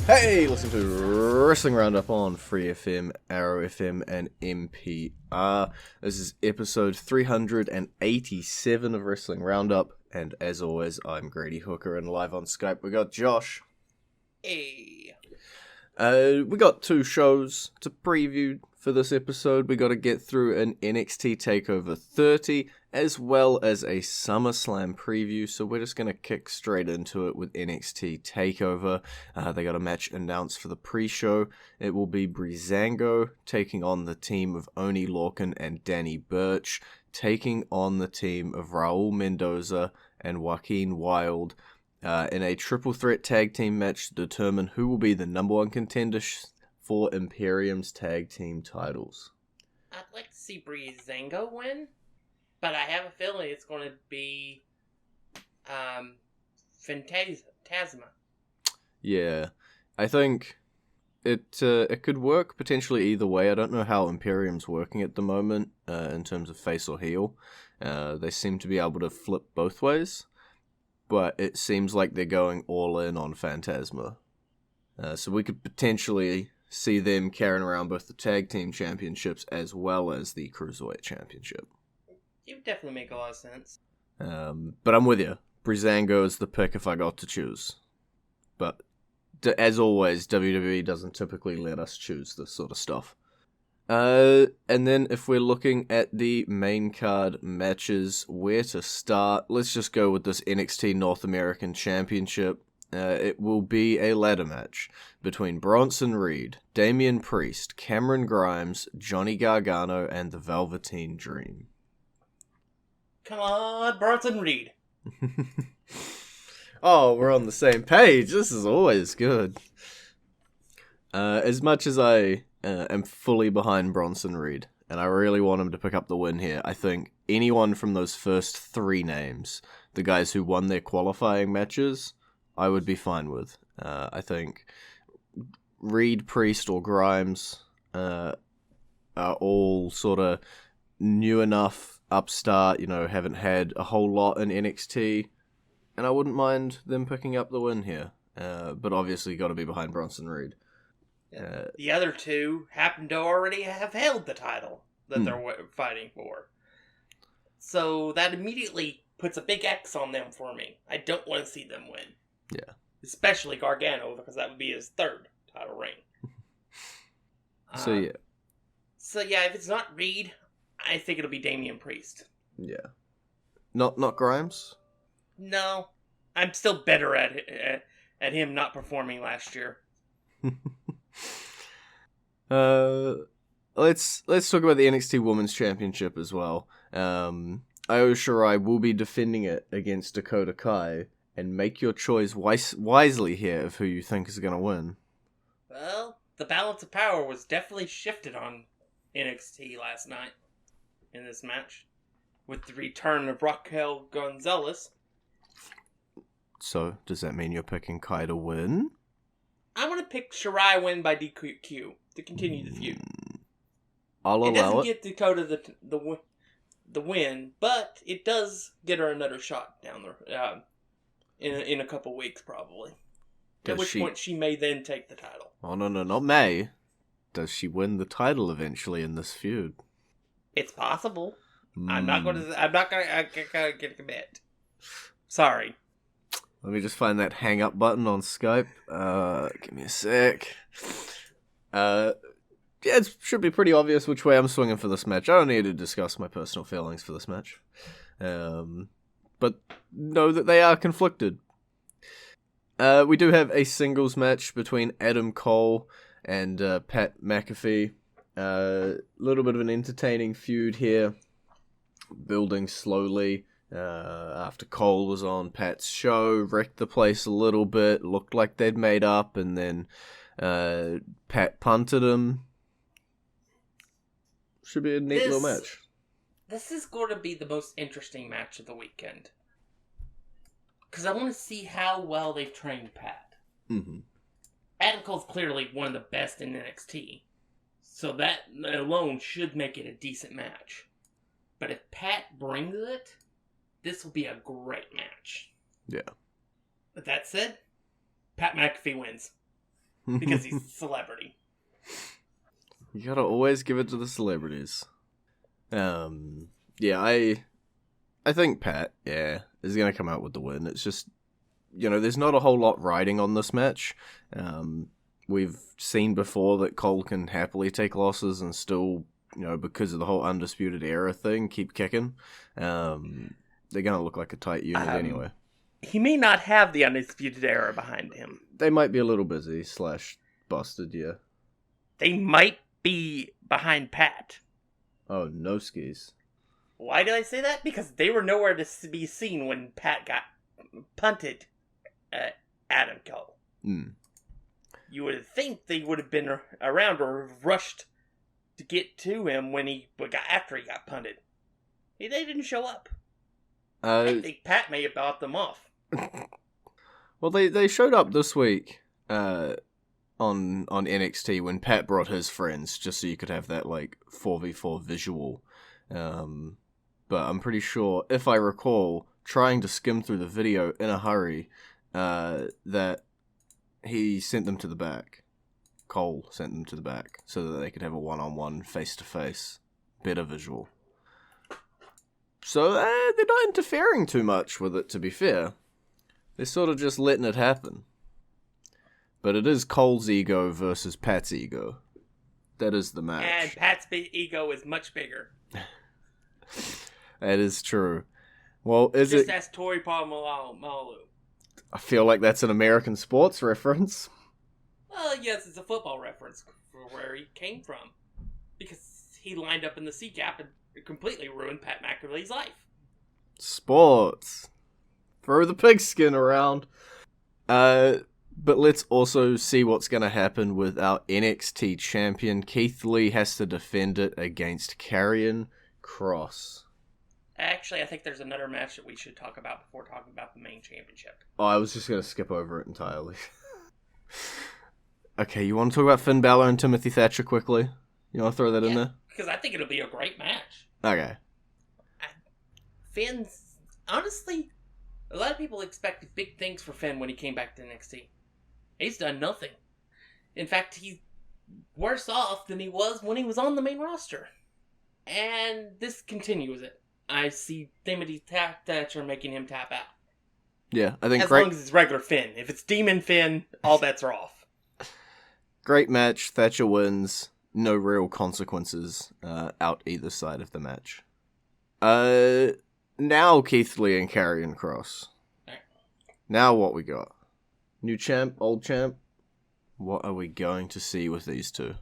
Hey, listen to Wrestling Roundup on FreeFM, ArrowFM, and MPR. This is episode 387 of Wrestling Roundup, and as always, I'm Grady Hooker, and live on Skype we got Josh. Hey. We got two shows to preview for this episode. We got to get through an NXT Takeover 30, as well as a SummerSlam preview, so we're just going to kick straight into it with NXT Takeover. They got a match announced for the pre-show. It will be Breezango taking on the team of Oney Lorcan and Danny Burch, taking on the team of Raul Mendoza and Joaquin Wilde, in a triple threat tag team match to determine who will be the number one contender for Imperium's tag team titles. I'd like to see Breezango win, but I have a feeling it's going to be Phantasma. Yeah, I think it could work potentially either way. I don't know how Imperium's working at the moment in terms of face or heel. They seem to be able to flip both ways, but it seems like they're going all in on Phantasma. So we could potentially see them carrying around both the tag team championships as well as the Cruiserweight championship. It would definitely make a lot of sense. But I'm with you. Breezango is the pick if I got to choose. But as always, WWE doesn't typically let us choose this sort of stuff. And then if we're looking at the main card matches, where to start, let's just go with this NXT North American Championship. It will be a ladder match between Bronson Reed, Damian Priest, Cameron Grimes, Johnny Gargano, and the Velveteen Dream. Come on, Bronson Reed. Oh, we're on the same page. This is always good. As much as I am fully behind Bronson Reed, and I really want him to pick up the win here, I think anyone from those first three names, the guys who won their qualifying matches, I would be fine with. I think Reed, Priest, or Grimes are all sort of new enough, upstart, haven't had a whole lot in NXT, and I wouldn't mind them picking up the win here. But obviously got to be behind Bronson Reed. The other two happen to already have held the title that they're fighting for. So that immediately puts a big X on them for me. I don't want to see them win. Yeah. Especially Gargano, because that would be his third title reign. So yeah, if it's not Reed, I think it'll be Damian Priest. Yeah. Not Grimes? No. I'm still better at him not performing last year. Let's talk about the NXT Women's Championship as well. Io Shirai will be defending it against Dakota Kai, and make your choice wisely here of who you think is going to win. Well, the balance of power was definitely shifted on NXT last night in this match, with the return of Raquel Gonzalez. So, does that mean you're picking Kai to win? I want to pick Shirai win by DQ to continue the feud. I'll allow it. It doesn't get Dakota the win, but it does get her another shot down there in a couple weeks, probably. At which point she may then take the title. Oh, no, not May. Does she win the title eventually in this feud? It's possible. I'm not gonna get a commit. Sorry. Let me just find that hang up button on Skype. Give me a sec. Yeah, it should be pretty obvious which way I'm swinging for this match. I don't need to discuss my personal feelings for this match. But know that they are conflicted. We do have a singles match between Adam Cole and Pat McAfee. A little bit of an entertaining feud here, building slowly. After Cole was on Pat's show, wrecked the place a little bit, looked like they'd made up, and then Pat punted him. Should be a neat little match. This is going to be the most interesting match of the weekend. Because I want to see how well they've trained Pat. Mm-hmm. Adam Cole's clearly one of the best in NXT. So that alone should make it a decent match. But if Pat brings it, this will be a great match. Yeah. With that said, Pat McAfee wins. because he's a celebrity. You gotta always give it to the celebrities. Yeah, I think Pat, is gonna come out with the win. It's just, there's not a whole lot riding on this match. We've seen before that Cole can happily take losses and still, because of the whole Undisputed Era thing, keep kicking. They're gonna look like a tight unit anyway. He may not have the Undisputed Era behind him. They might be a little busy / busted, yeah. They might be behind Pat. Oh, no skis. Why did I say that? Because they were nowhere to be seen when Pat got punted at Adam Cole. You would think they would have been around or rushed to get to him after he got punted. They didn't show up. I think Pat may have bought them off. Well, they showed up this week on NXT when Pat brought his friends, just so you could have that 4v4 visual. But I'm pretty sure, if I recall, trying to skim through the video in a hurry, that he sent them to the back. Cole sent them to the back so that they could have a one-on-one, face-to-face, better visual. So they're not interfering too much with it, to be fair. They're sort of just letting it happen. But it is Cole's ego versus Pat's ego. That is the match. And Pat's ego is much bigger. That is true. Well, just ask Tori Polamalu. I feel like that's an American sports reference. Well, yes, it's a football reference for where he came from. Because he lined up in the C gap and completely ruined Pat McAfee's life. Sports. Throw the pigskin around. But let's also see what's going to happen with our NXT champion. Keith Lee has to defend it against Karrion Kross. Actually, I think there's another match that we should talk about before talking about the main championship. Oh, I was just going to skip over it entirely. Okay, you want to talk about Finn Balor and Timothy Thatcher quickly? You want to throw that in there? Because I think it'll be a great match. Okay. Finn's... Honestly, a lot of people expected big things for Finn when he came back to NXT. He's done nothing. In fact, he's worse off than he was when he was on the main roster. And this continues it. I see Timothy Thatcher making him tap out. Yeah, I think as long as it's regular Finn. If it's Demon Finn, all bets are off. Great match. Thatcher wins. No real consequences out either side of the match. Now Keith Lee and Karrion Kross. Right. Now what we got? New champ, old champ? What are we going to see with these two?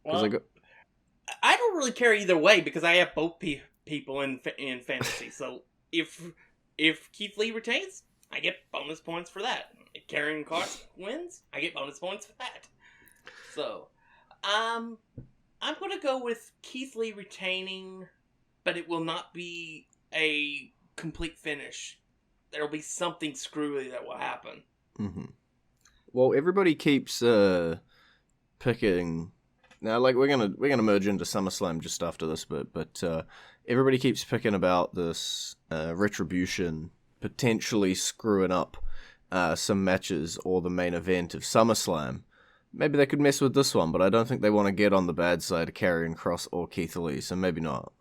Well, I don't really care either way because I have both people in fantasy. So if Keith Lee retains, I get bonus points for that. If Karrion Kross wins, I get bonus points for that. So, I'm going to go with Keith Lee retaining, but it will not be a complete finish. There'll be something screwy that will happen. Mm-hmm. Well, everybody keeps picking. Now, we're gonna merge into SummerSlam just after this bit, but everybody keeps picking about this Retribution potentially screwing up some matches or the main event of SummerSlam. Maybe they could mess with this one, but I don't think they want to get on the bad side of Karrion Kross or Keith Lee, so maybe not.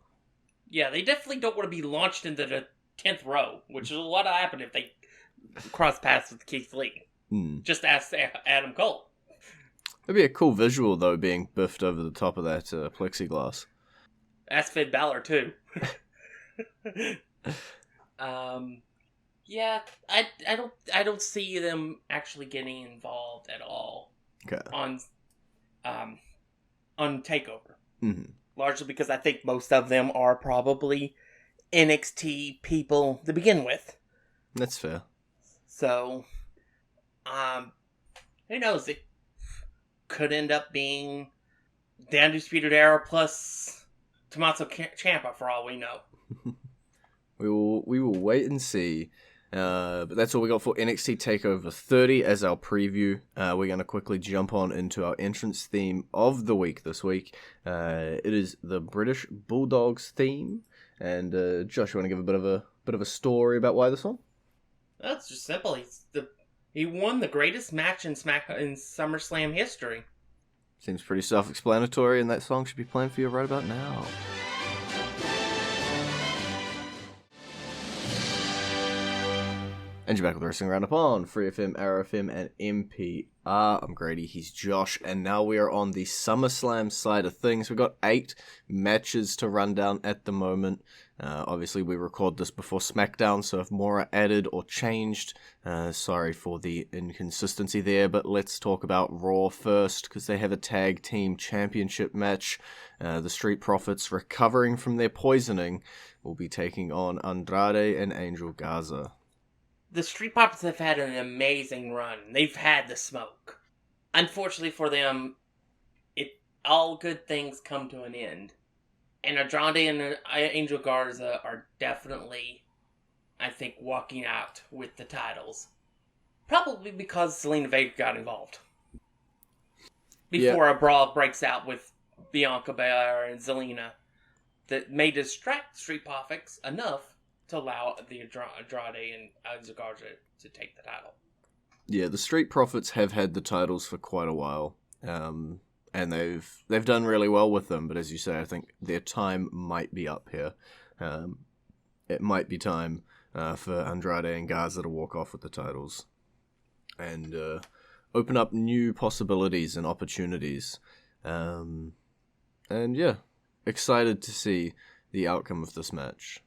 Yeah, they definitely don't want to be launched into the 10th row, which is what will happen if they cross paths with Keith Lee. Just ask Adam Cole. It'd be a cool visual, though, being biffed over the top of that plexiglass. Ask Finn Balor, too. Yeah, I don't see them actually getting involved at all. Okay. On Takeover. Mm-hmm. Largely because I think most of them are probably NXT people to begin with. That's fair. So, who knows? It could end up being the Undisputed Era plus Tommaso Ciampa for all we know. We will wait and see. But that's all we got for NXT TakeOver 30 as our preview. We're going to quickly jump on into our entrance theme of the week this week. It is the British Bulldogs theme. And Josh, you want to give a bit of a story about why this one? Well, it's just simple. He won the greatest match in SummerSlam history. Seems pretty self-explanatory, and that song should be playing for you right about now. And you're back with Wrestling Roundup on FreeFM, ArrowFM, and MPR. I'm Grady, he's Josh, and now we are on the SummerSlam side of things. We've got 8 matches to run down at the moment. Obviously, we record this before SmackDown, so if more are added or changed, sorry for the inconsistency there, but let's talk about Raw first, because they have a tag team championship match. The Street Profits, recovering from their poisoning, will be taking on Andrade and Angel Garza. The Street Profits have had an amazing run. They've had the smoke. Unfortunately for them, all good things come to an end. And Andrade and Angel Garza are definitely, I think, walking out with the titles. Probably because Zelina Vega got involved. Before a brawl breaks out with Bianca Belair and Zelina that may distract the Street Profits enough to allow the Andrade and Angel Garza to take the title. Yeah, the Street Profits have had the titles for quite a while, and they've done really well with them. But as you say, I think their time might be up here. It might be time for Andrade and Garza to walk off with the titles and open up new possibilities and opportunities. And yeah, excited to see the outcome of this match.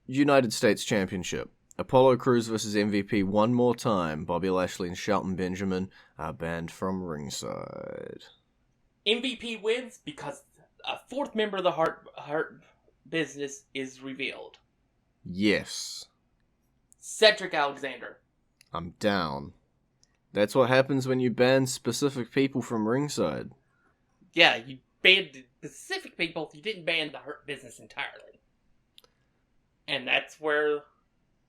United States Championship. Apollo Crews versus MVP one more time. Bobby Lashley and Shelton Benjamin are banned from ringside. MVP wins because a 4th member of the Hurt Business is revealed. Yes. Cedric Alexander. I'm down. That's what happens when you ban specific people from ringside. Yeah, you banned specific people, you didn't ban the Hurt Business entirely. And that's where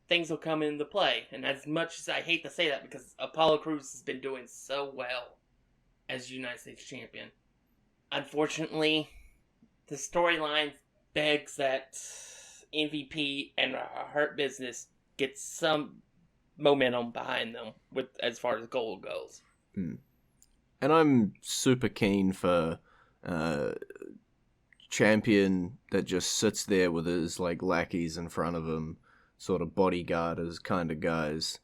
things will come into play. And as much as I hate to say that, because Apollo Crews has been doing so well as United States Champion, unfortunately, the storyline begs that MVP and Hurt Business get some momentum behind them with as far as goal goes. And I'm super keen for champion that just sits there with his lackeys in front of him, sort of bodyguarders kind of guys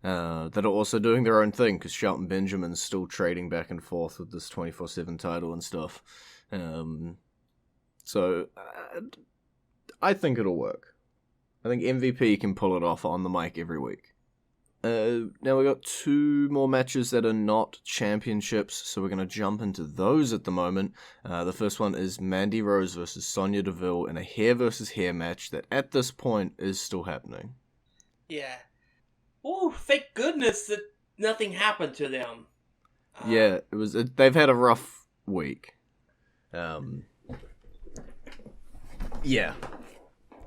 that are also doing their own thing, because Shelton Benjamin's still trading back and forth with this 24/7 title and stuff. So I think it'll work. I think MVP can pull it off on the mic every week. Now we got 2 more matches that are not championships, so we're going to jump into those at the moment. The first one is Mandy Rose versus Sonya Deville in a hair versus hair match that at this point is still happening. Yeah. Oh, thank goodness that nothing happened to them. Yeah, they've had a rough week. Yeah.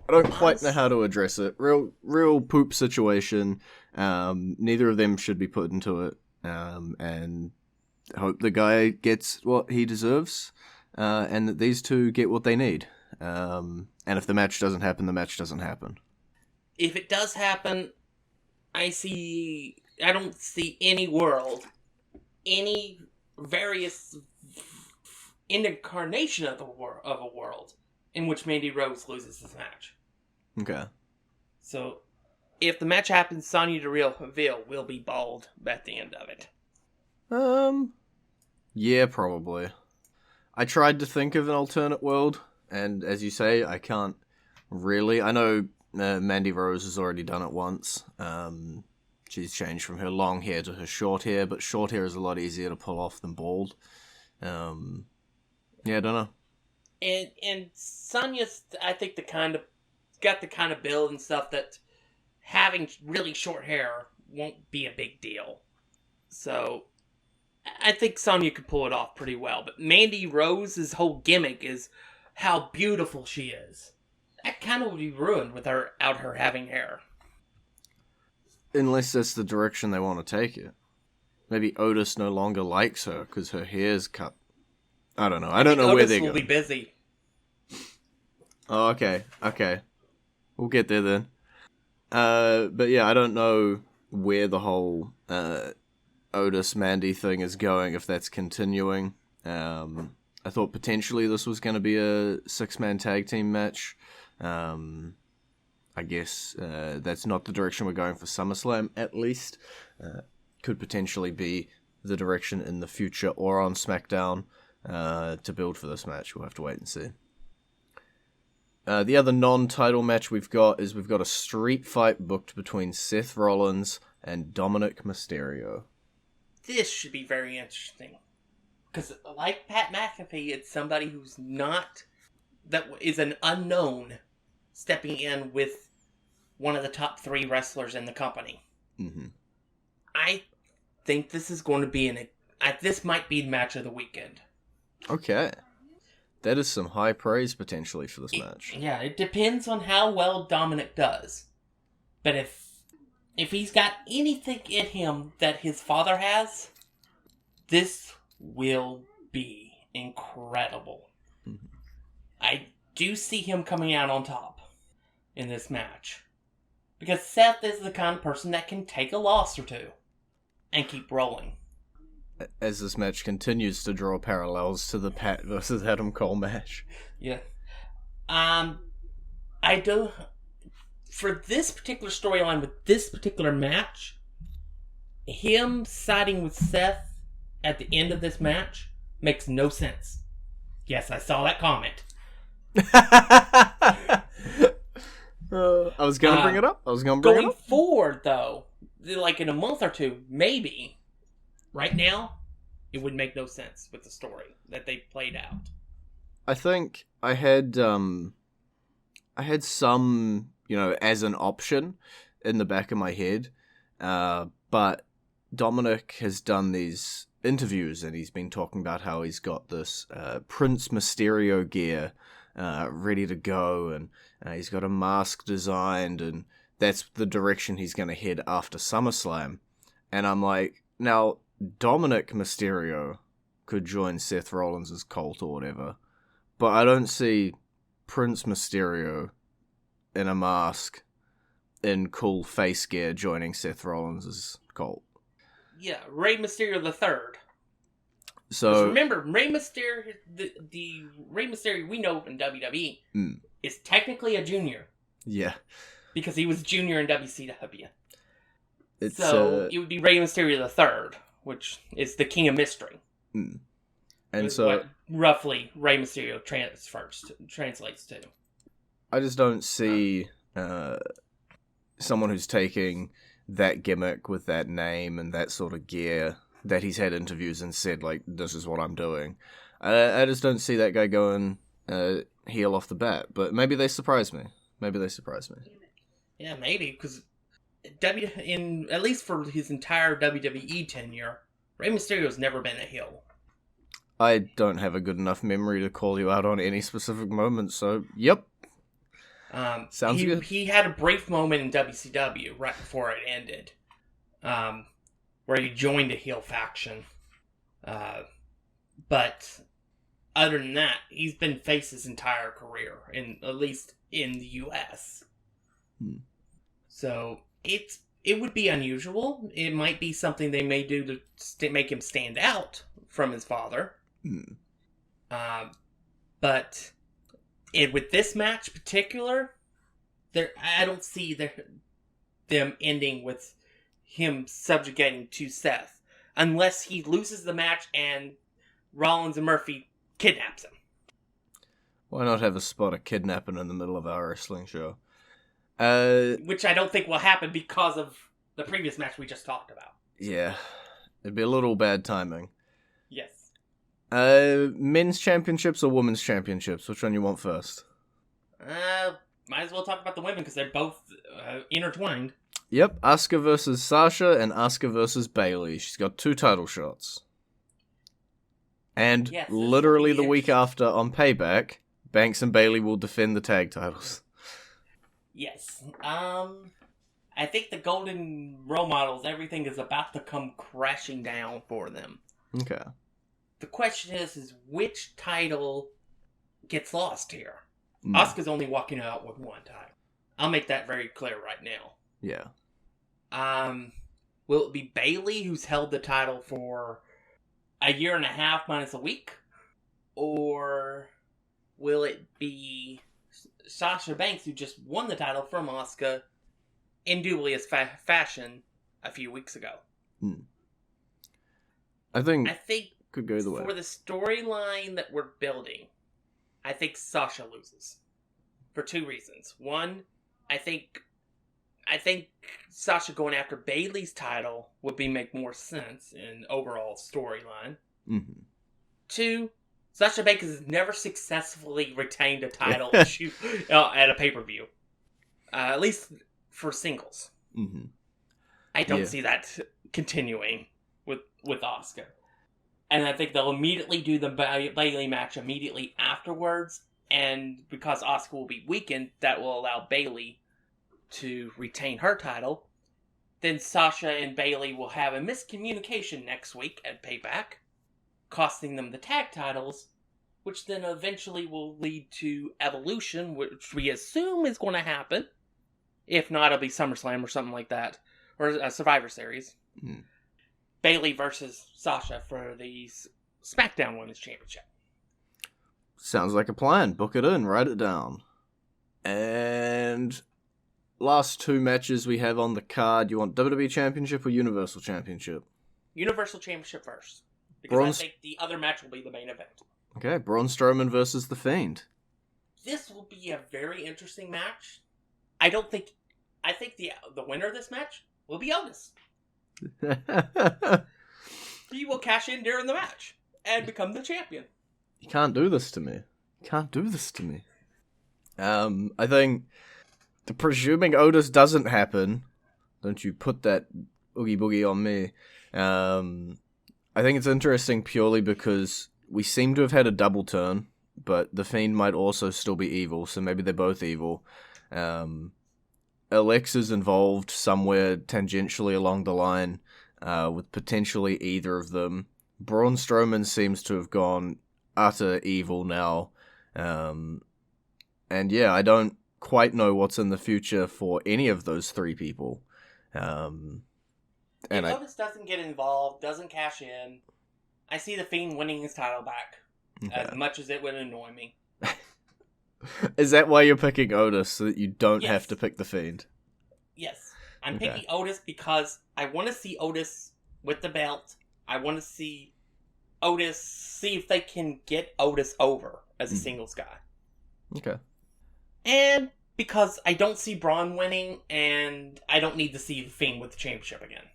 I don't quite know how to address it. Real poop situation. Neither of them should be put into it. And hope the guy gets what he deserves. And that these two get what they need. And if the match doesn't happen, the match doesn't happen. If it does happen, I don't see any world, any various incarnation of a world in which Mandy Rose loses this match. Okay. So, if the match happens, Sonya Deville will be bald at the end of it. Yeah, probably. I tried to think of an alternate world, and as you say, I can't really. I know Mandy Rose has already done it once. She's changed from her long hair to her short hair, but short hair is a lot easier to pull off than bald. Yeah, I don't know. And Sonya's, I think, got the kind of build and stuff that having really short hair won't be a big deal. So, I think Sonya could pull it off pretty well. But Mandy Rose's whole gimmick is how beautiful she is. That kind of would be ruined without her having hair. Unless that's the direction they want to take it. Maybe Otis no longer likes her because her hair's cut. I don't know. I don't know where they're going. Otis will be busy. Oh, okay. We'll get there then. But yeah, I don't know where the whole Otis Mandy thing is going, if that's continuing. I thought potentially this was going to be a 6-man tag team match. I guess that's not the direction we're going for SummerSlam, at least. Could potentially be the direction in the future or on SmackDown to build for this match. We'll have to wait and see. The other non-title match we've got a street fight booked between Seth Rollins and Dominic Mysterio. This should be very interesting. Because like Pat McAfee, it's somebody who's not... that is an unknown stepping in with one of the top 3 wrestlers in the company. Mm-hmm. I think this is going to be this might be match of the weekend. Okay. That is some high praise potentially for this match. Yeah, it depends on how well Dominic does. But if he's got anything in him that his father has, this will be incredible. Mm-hmm. I do see him coming out on top in this match. Because Seth is the kind of person that can take a loss or two and keep rolling. As this match continues to draw parallels to the Pat versus Adam Cole match. Yeah. For this particular storyline with this particular match, him siding with Seth at the end of this match makes no sense. Yes, I saw that comment. I was going to bring it up. Going forward, though, like in a month or two, maybe. Right now, it would make no sense with the story that they played out. I think I had some, as an option in the back of my head, but Dominic has done these interviews and he's been talking about how he's got this Prince Mysterio gear ready to go, and he's got a mask designed, and that's the direction he's going to head after SummerSlam. And I'm like, now, Dominic Mysterio could join Seth Rollins' cult or whatever, but I don't see Prince Mysterio in a mask in cool face gear joining Seth Rollins' cult. Yeah, Rey Mysterio the Third. So remember, Rey Mysterio, the Rey Mysterio we know in WWE is technically a junior. Yeah, because he was junior in WCW. It would be Rey Mysterio the Third, which is the King of Mystery. And so what roughly Rey Mysterio translates to. I just don't see someone who's taking that gimmick with that name and that sort of gear that he's had interviews and said, like, this is what I'm doing. I just don't see that guy going heel off the bat, but maybe they surprise me. Yeah, maybe, because at least for his entire WWE tenure, Rey Mysterio's never been a heel. I don't have a good enough memory to call you out on any specific moment, so yep. Sounds good. He had a brief moment in WCW right before it ended, where he joined a heel faction. But other than that, he's been face his entire career, at least in the U.S. So it would be unusual. It might be something they may do to make him stand out from his father. But with this match particular, I don't see them ending with him subjugating to Seth, unless he loses the match and Rollins and Murphy kidnaps him. Why not have a spot of kidnapping in the middle of our wrestling show? Which I don't think will happen because of the previous match we just talked about. Yeah, it'd be a little bad timing. Yes. Men's championships or women's championships? Which one you want first? Might as well talk about the women because they're both intertwined. Yep, Asuka versus Sasha and Asuka versus Bayley. She's got 2 title shots. And yes, literally the week after on Payback, Banks and Bayley will defend the tag titles. Yes. I think the golden role models, everything is about to come crashing down for them. Okay. The question is which title gets lost here? Asuka's only walking out with 1 title. I'll make that very clear right now. Yeah. Will it be Bayley, who's held the title for a year and a half minus a week? Or will it be Sasha Banks, who just won the title from Asuka in dubious fashion a few weeks ago? I think could go the way. For the storyline that we're building, I think Sasha loses. For two reasons. One, I think Sasha going after Bayley's title would make more sense in overall storyline. Mm-hmm. Two, Sasha Banks has never successfully retained a title issue at a pay-per-view. At least for singles. Mm-hmm. I don't see that continuing with Asuka. And I think they'll immediately do the Bayley match immediately afterwards. And because Asuka will be weakened, that will allow Bayley to retain her title. Then Sasha and Bayley will have a miscommunication next week at Payback, costing them the tag titles, which then eventually will lead to Evolution, which we assume is going to happen. If not, it'll be SummerSlam or something like that. Or a Survivor Series. Bayley versus Sasha for the SmackDown Women's Championship. Sounds like a plan. Book it in. Write it down. And last two matches we have on the card. You want WWE Championship or Universal Championship? Universal Championship first. Because I think the other match will be the main event. Okay, Braun Strowman versus The Fiend. This will be a very interesting match. I think the winner of this match will be Otis. He will cash in during the match and become the champion. You can't do this to me. I think, presuming Otis doesn't happen, don't you put that oogie boogie on me. I think it's interesting purely because we seem to have had a double turn, but The Fiend might also still be evil, so maybe they're both evil. Alexa's involved somewhere tangentially along the line with potentially either of them. Braun Strowman seems to have gone utter evil now. And yeah, I don't quite know what's in the future for any of those three people. If Otis doesn't get involved, doesn't cash in, I see The Fiend winning his title back. Okay. As much as it would annoy me. Is that why you're picking Otis, so that you don't have to pick The Fiend? Yes. I'm picking Otis because I want to see Otis with the belt. I want to see Otis, see if they can get Otis over as a singles guy. Okay. And because I don't see Braun winning, and I don't need to see The Fiend with the championship again.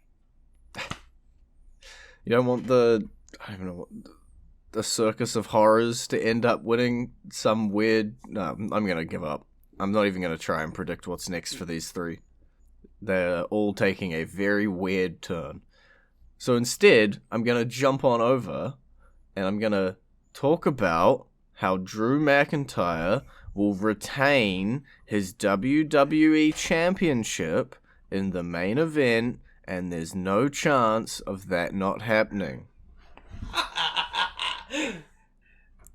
You don't want the Circus of Horrors to end up winning some weird... No, I'm going to give up. I'm not even going to try and predict what's next for these three. They're all taking a very weird turn. So instead, I'm going to jump on over, and I'm going to talk about how Drew McIntyre will retain his WWE Championship in the main event, and there's no chance of that not happening.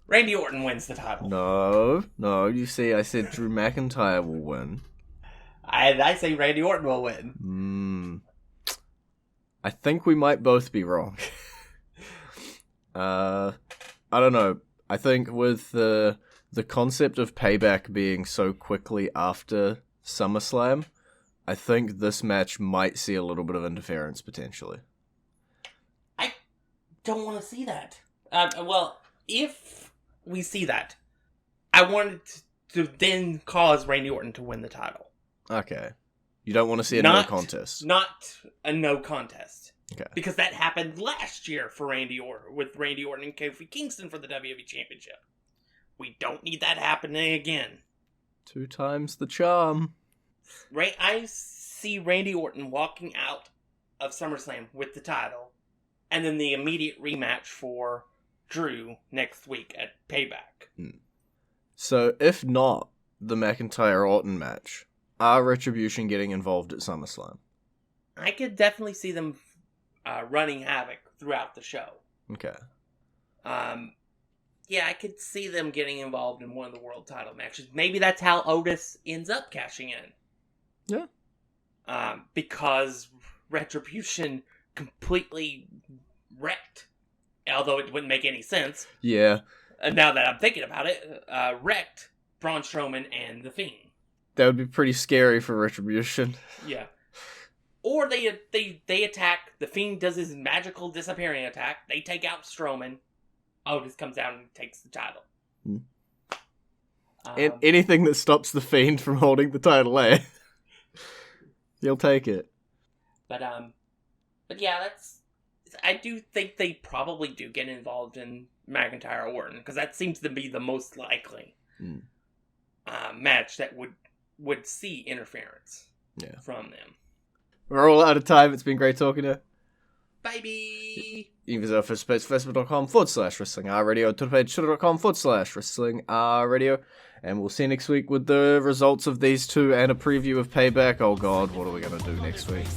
Randy Orton wins the title. No, you see, I said Drew McIntyre will win. I say Randy Orton will win. I think we might both be wrong. I don't know. I think with the concept of Payback being so quickly after SummerSlam, I think this match might see a little bit of interference potentially. I don't want to see that. Well, if we see that, I want it to then cause Randy Orton to win the title. Okay. You don't want to see a no contest. Not a no contest. Okay. Because that happened last year for Randy Orton, with Randy Orton and Kofi Kingston for the WWE Championship. We don't need that happening again. 2 times the charm. I see Randy Orton walking out of SummerSlam with the title, and then the immediate rematch for Drew next week at Payback. So, if not the McIntyre-Orton match, are Retribution getting involved at SummerSlam? I could definitely see them running havoc throughout the show. Okay. Yeah, I could see them getting involved in one of the world title matches. Maybe that's how Otis ends up cashing in. Yeah. Because Retribution completely wrecked, although it wouldn't make any sense. Yeah. And now that I'm thinking about it, wrecked Braun Strowman and The Fiend. That would be pretty scary for Retribution. Yeah. Or they attack, The Fiend does his magical disappearing attack, they take out Strowman, Otis comes out and takes the title. And anything that stops The Fiend from holding the title, eh? You'll take it. But yeah, I do think they probably do get involved in McIntyre Orton, because that seems to be the most likely match that would see interference from them. We're all out of time. It's been great talking to you. Bye-bye! You can visit our first page, facebook.com/WrestlingRadio, Twitter page, twitter.com/WrestlingRadio, and we'll see you next week with the results of these two and a preview of Payback. Oh god, what are we going to do next week?